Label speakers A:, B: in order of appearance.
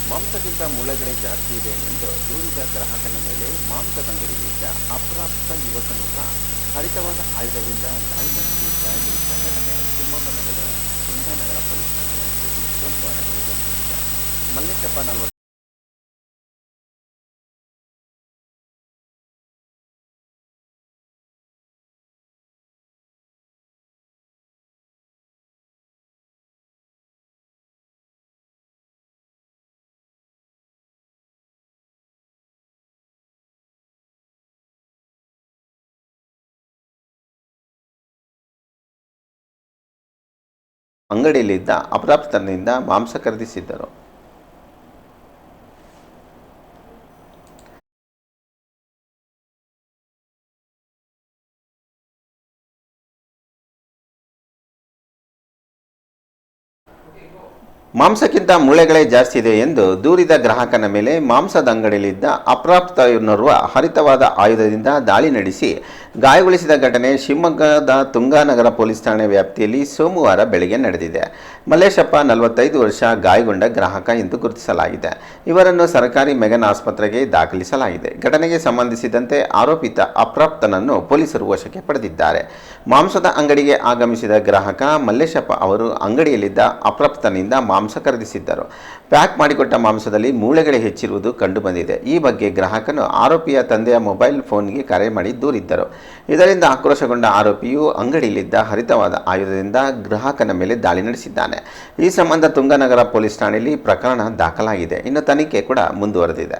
A: ಮಾಂಸಕ್ಕಿಂತ ಮುಳ್ಳುಗಡೆ ಜಾಸ್ತಿ ಇದೆ ಎಂದು ದೂರಿದ ಗ್ರಾಹಕನ ಮೇಲೆ ಮಾಂಸದಂಗಡಿಯಿದ್ದ ಅಪ್ರಾಪ್ತ ಯುವಕನೊಬ್ಬ ಹರಿತವಾದ ಆಯುಧದಿಂದ ದಾಳಿ ನಡೆಸಿ ಗಾಯಗೊಳಿಸಿದ ಘಟನೆ ಶಿವಮೊಗ್ಗ ನಗರದ ತುಂಗಾನಗರ ಪೊಲೀಸ್ ಠಾಣೆ ವ್ಯಾಪ್ತಿಯಲ್ಲಿ ಸೋಮವಾರ ಬೆಳಗ್ಗೆ ನಡೆದಿದೆ. ಮಲ್ಲೇಶಪ್ಪ 40 ಅಂಗಡಿಯಲ್ಲಿದ್ದ ಅಪ್ರಾಪ್ತನಿಂದ ಮಾಂಸ ಖರೀದಿಸಿದ್ದರು. ಮಾಂಸಕ್ಕಿಂತ ಮೂಳೆಗಳೇ ಜಾಸ್ತಿ ಇದೆ ಎಂದು ದೂರಿದ ಗ್ರಾಹಕನ ಮೇಲೆ ಮಾಂಸದ ಅಂಗಡಿಯಲ್ಲಿದ್ದ ಅಪ್ರಾಪ್ತನೋರ್ವ ಹರಿತವಾದ ಆಯುಧದಿಂದ ದಾಳಿ ನಡೆಸಿ ಗಾಯಗೊಳಿಸಿದ ಘಟನೆ ಶಿವಮೊಗ್ಗದ ತುಂಗಾನಗರ ಪೊಲೀಸ್ ಠಾಣೆ ವ್ಯಾಪ್ತಿಯಲ್ಲಿ ಸೋಮವಾರ ಬೆಳಗ್ಗೆ ನಡೆದಿದೆ. ಮಲ್ಲೇಶಪ್ಪ 45 ವರ್ಷ ಗಾಯಗೊಂಡ ಗ್ರಾಹಕ ಎಂದು ಗುರುತಿಸಲಾಗಿದೆ. ಇವರನ್ನು ಸರ್ಕಾರಿ ಮೆಗನ್ ಆಸ್ಪತ್ರೆಗೆ ದಾಖಲಿಸಲಾಗಿದೆ. ಘಟನೆಗೆ ಸಂಬಂಧಿಸಿದಂತೆ ಆರೋಪಿತ ಅಪ್ರಾಪ್ತನನ್ನು ಪೊಲೀಸರು ವಶಕ್ಕೆ ಪಡೆದಿದ್ದಾರೆ. ಮಾಂಸದ ಅಂಗಡಿಗೆ ಆಗಮಿಸಿದ ಗ್ರಾಹಕ ಮಲ್ಲೇಶಪ್ಪ ಅವರು ಅಂಗಡಿಯಲ್ಲಿದ್ದ ಅಪ್ರಾಪ್ತನಿಂದ ಮಾಂಸ ಖರೀದಿಸಿದ್ದರು. ಪ್ಯಾಕ್ ಮಾಡಿಕೊಟ್ಟ ಮಾಂಸದಲ್ಲಿ ಮೂಳೆಗಳೇ ಹೆಚ್ಚಿರುವುದು ಕಂಡುಬಂದಿದೆ. ಈ ಬಗ್ಗೆ ಗ್ರಾಹಕನು ಆರೋಪಿಯ ತಂದೆಯ ಮೊಬೈಲ್ ಫೋನ್ಗೆ ಕರೆ ಮಾಡಿ ದೂರಿದ್ದರು. ಇದರಿಂದ ಆಕ್ರೋಶಗೊಂಡ ಆರೋಪಿಯು ಅಂಗಡಿಯಲ್ಲಿದ್ದ ಹರಿತವಾದ ಆಯುಧದಿಂದ ಗ್ರಾಹಕನ ಮೇಲೆ ದಾಳಿ ನಡೆಸಿದ್ದಾನೆ. ಈ ಸಂಬಂಧ ತುಂಗಾನಗರ ಪೊಲೀಸ್ ಠಾಣೆಯಲ್ಲಿ ಪ್ರಕರಣ ದಾಖಲಾಗಿದೆ. ಇನ್ನು ತನಿಖೆ ಕೂಡ ಮುಂದುವರೆದಿದೆ.